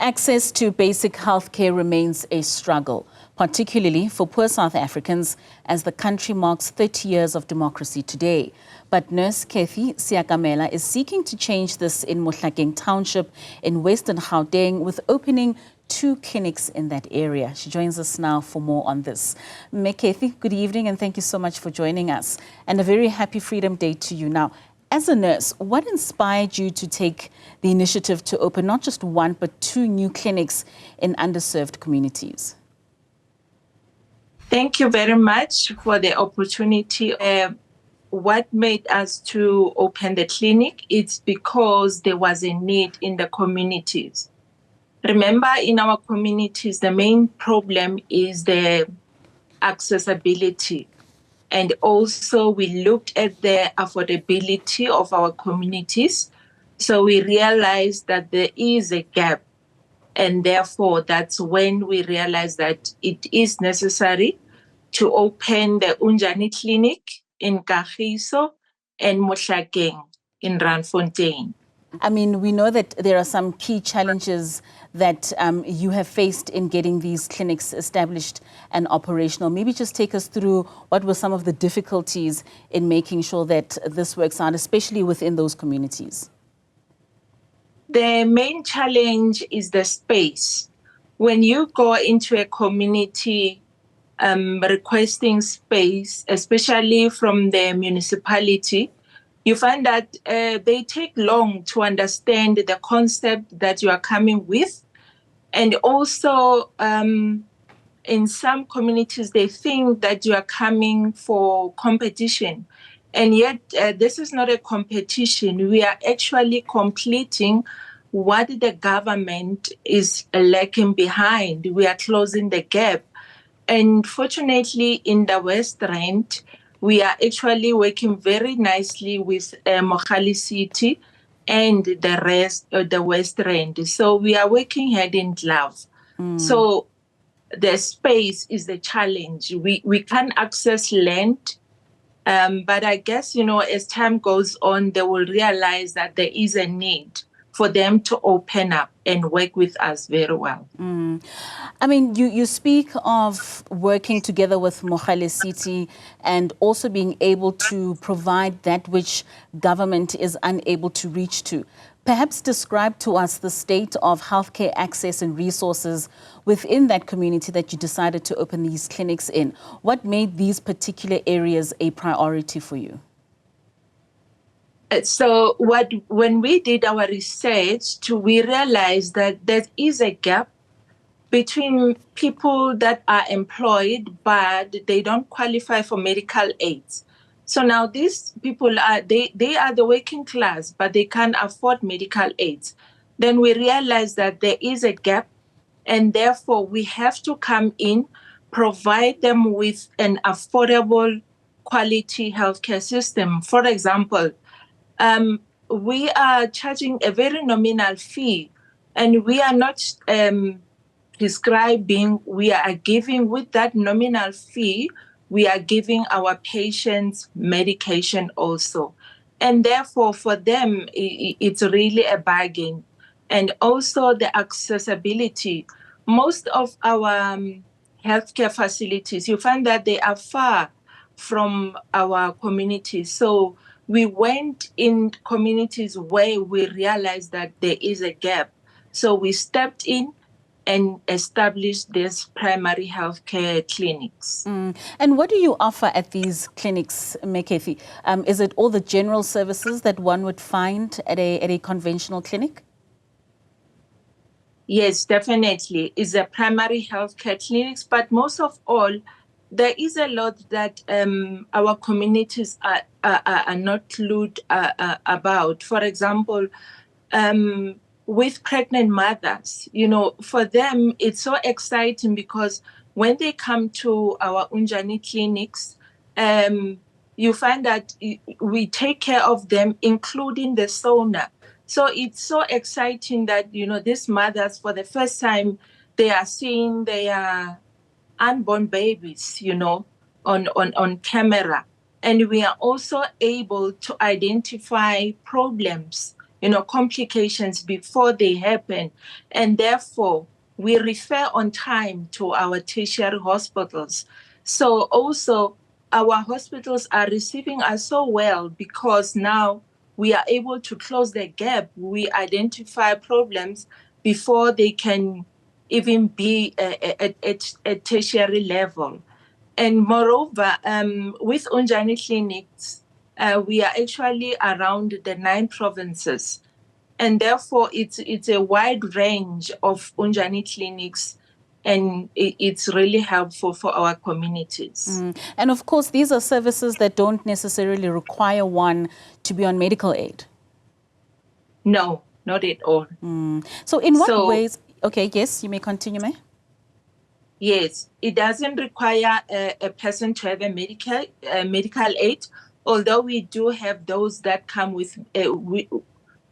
Access to basic health care remains a struggle, particularly for poor South Africans, as the country marks 30 years of democracy today. But nurse Cathy Seakamela is seeking to change this in Mohlakeng township in Western Gauteng, with opening 2 clinics in that area. She joins us now for more on this. Cathy, good evening and thank you so much for joining us. And a very happy Freedom Day to you. Now, as a nurse, what inspired you to take the initiative to open not just 1 but 2 new clinics in underserved communities? Thank you very much for the opportunity. What made us to open the clinic? It's because there was a need in the communities. Remember, in our communities, the main problem is the accessibility. And also we looked at the affordability of our communities. So we realized that there is a gap. And therefore, that's when we realized that it is necessary to open the Unjani Clinic in Kagiso and Mohlakeng in Randfontein. I mean, we know that there are some key challenges that you have faced in getting these clinics established and operational. Maybe just take us through what were some of the difficulties in making sure that this works out, especially within those communities. The main challenge is the space. When you go into a community requesting space, especially from the municipality, you find that they take long to understand the concept that you are coming with. And also, in some communities, they think that you are coming for competition. And yet, this is not a competition. We are actually completing what the government is lacking behind. We are closing the gap. And fortunately, in the West Rand, we are actually working very nicely with Mogale City and the rest of the West Rand. So we are working hand in glove. So the space is the challenge. We can't access land, but I guess, as time goes on, they will realize that there is a need for them to open up and work with us very well. I mean, you speak of working together with Mogale City and also being able to provide that which government is unable to reach to. Perhaps describe to us the state of healthcare access and resources within that community that you decided to open these clinics in. What made these particular areas a priority for you? So when we did our research, we realized that there is a gap between people that are employed, but they don't qualify for medical aids. So now these people they are the working class, but they can't afford medical aids. Then we realized that there is a gap, and therefore we have to come in, provide them with an affordable quality healthcare system. For example, we are charging a very nominal fee, and we are not prescribing, we are giving with that nominal fee, we are giving our patients medication also. And therefore, for them, it's really a bargain. And also the accessibility. Most of our healthcare facilities, you find that they are far from our communities. So we went in communities where we realized that there is a gap. So we stepped in and established these primary healthcare clinics. And what do you offer at these clinics, Cathy? Is it all the general services that one would find at a conventional clinic? Yes, definitely. It's a primary healthcare clinics, but most of all, there is a lot that our communities are not clued about. For example, with pregnant mothers, for them, it's so exciting because when they come to our Unjani clinics, you find that we take care of them, including the sauna. So it's so exciting that, these mothers, for the first time, they are seeing their unborn babies, on camera. And we are also able to identify problems complications before they happen. And therefore, we refer on time to our tertiary hospitals. So also, our hospitals are receiving us so well because now we are able to close the gap. We identify problems before they can even be at tertiary level. And moreover, with Unjani clinics, we are actually around the 9 provinces. And therefore, it's a wide range of Unjani clinics, and it's really helpful for our communities. And of course, these are services that don't necessarily require one to be on medical aid. No, not at all. So in what ways? Okay, yes, you may continue, May. Yes, it doesn't require a person to have a medical aid, although we do have those that come with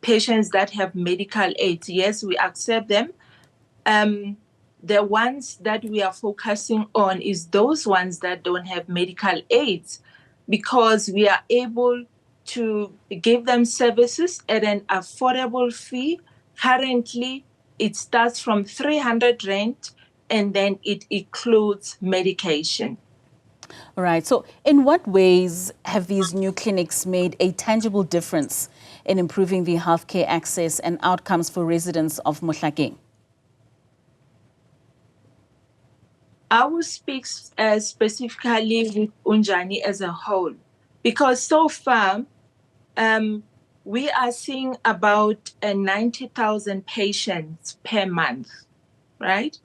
patients that have medical aid. Yes, we accept them. The ones that we are focusing on is those ones that don't have medical aids, because we are able to give them services at an affordable fee. Currently, it starts from 300 Rand, and then it includes medication. All right. So in what ways have these new clinics made a tangible difference in improving the healthcare access and outcomes for residents of Mohlakeng? I will speak specifically with Unjani as a whole, because so far we are seeing about 90,000 patients per month, right?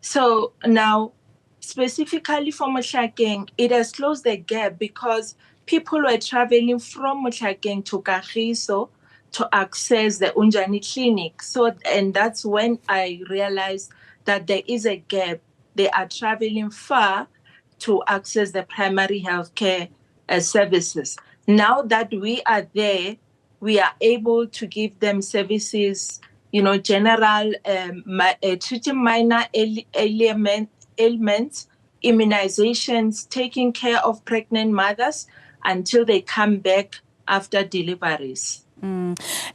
So now, specifically for Mohlakeng, it has closed the gap because people were traveling from Mohlakeng to Kagiso to access the Unjani clinic. And that's when I realized that there is a gap. They are traveling far to access the primary healthcare services. Now that we are there, we are able to give them services, general treating minor ailments, immunizations, taking care of pregnant mothers until they come back after deliveries.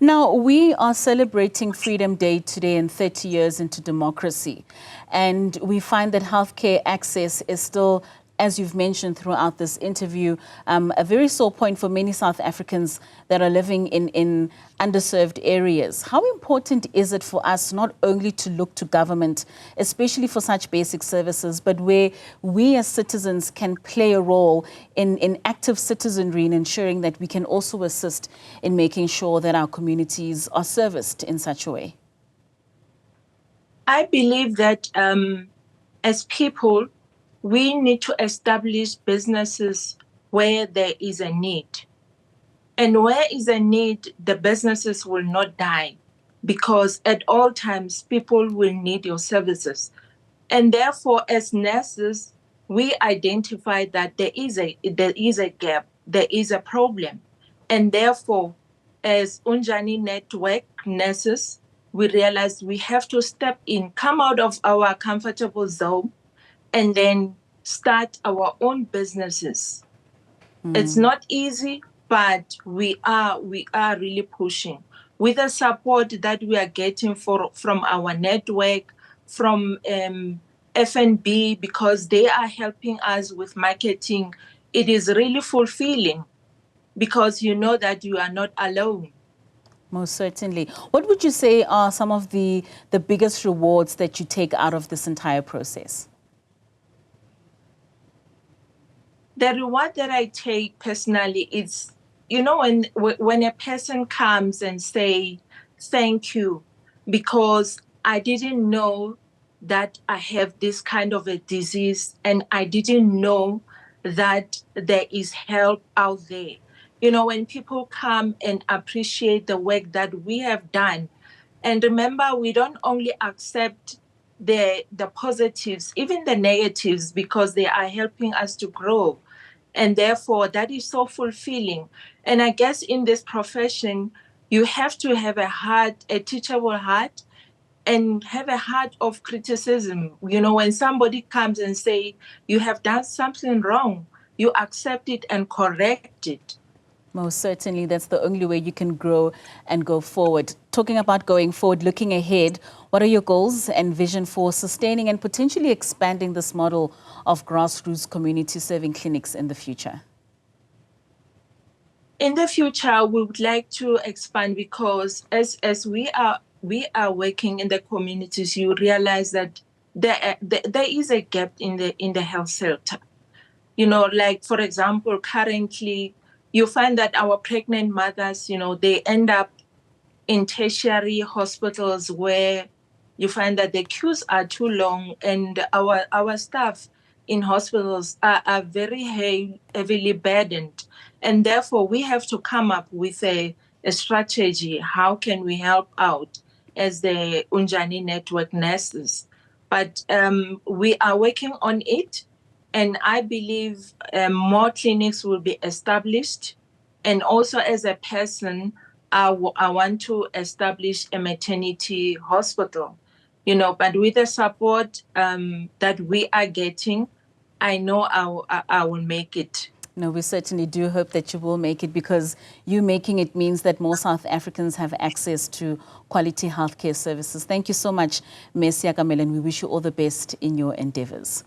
Now, we are celebrating Freedom Day today and 30 years into democracy. And we find that healthcare access is still, as you've mentioned throughout this interview, a very sore point for many South Africans that are living in underserved areas. How important is it for us not only to look to government, especially for such basic services, but where we as citizens can play a role in active citizenry in ensuring that we can also assist in making sure that our communities are serviced in such a way? I believe that as people, we need to establish businesses where there is a need. And where is a need, the businesses will not die, because at all times, people will need your services. And therefore, as nurses, we identify that there is a gap, there is a problem. And therefore, as Unjani Network nurses, we realize we have to step in, come out of our comfortable zone, and then start our own businesses. It's not easy, but we are really pushing with the support that we are getting from our network, from FNB, because they are helping us with marketing. It is really fulfilling, because you know that you are not alone. Most certainly. What would you say are some of the biggest rewards that you take out of this entire process? The reward that I take personally is, when a person comes and say, thank you, because I didn't know that I have this kind of a disease, and I didn't know that there is help out there. When people come and appreciate the work that we have done, and remember, we don't only accept the positives, even the negatives, because they are helping us to grow. And therefore, that is so fulfilling. And I guess in this profession, you have to have a teachable heart, and have a heart of criticism. When somebody comes and say, you have done something wrong, you accept it and correct it. Most certainly, that's the only way you can grow and go forward. Talking about going forward, looking ahead, what are your goals and vision for sustaining and potentially expanding this model of grassroots community serving clinics in the future? In the future, we would like to expand because as we are working in the communities, you realize that there is a gap in the health sector. You know, like for example, currently you find that our pregnant mothers, you know, they end up in tertiary hospitals where you find that the queues are too long, and our staff in hospitals are very heavily burdened. And therefore, we have to come up with a strategy. How can we help out as the Unjani Network nurses? But we are working on it. And I believe more clinics will be established. And also as a person, I want to establish a maternity hospital, you know, but with the support that we are getting, I know I will make it. No, we certainly do hope that you will make it, because you making it means that more South Africans have access to quality healthcare services. Thank you so much, Ms. Seakamela, and we wish you all the best in your endeavors.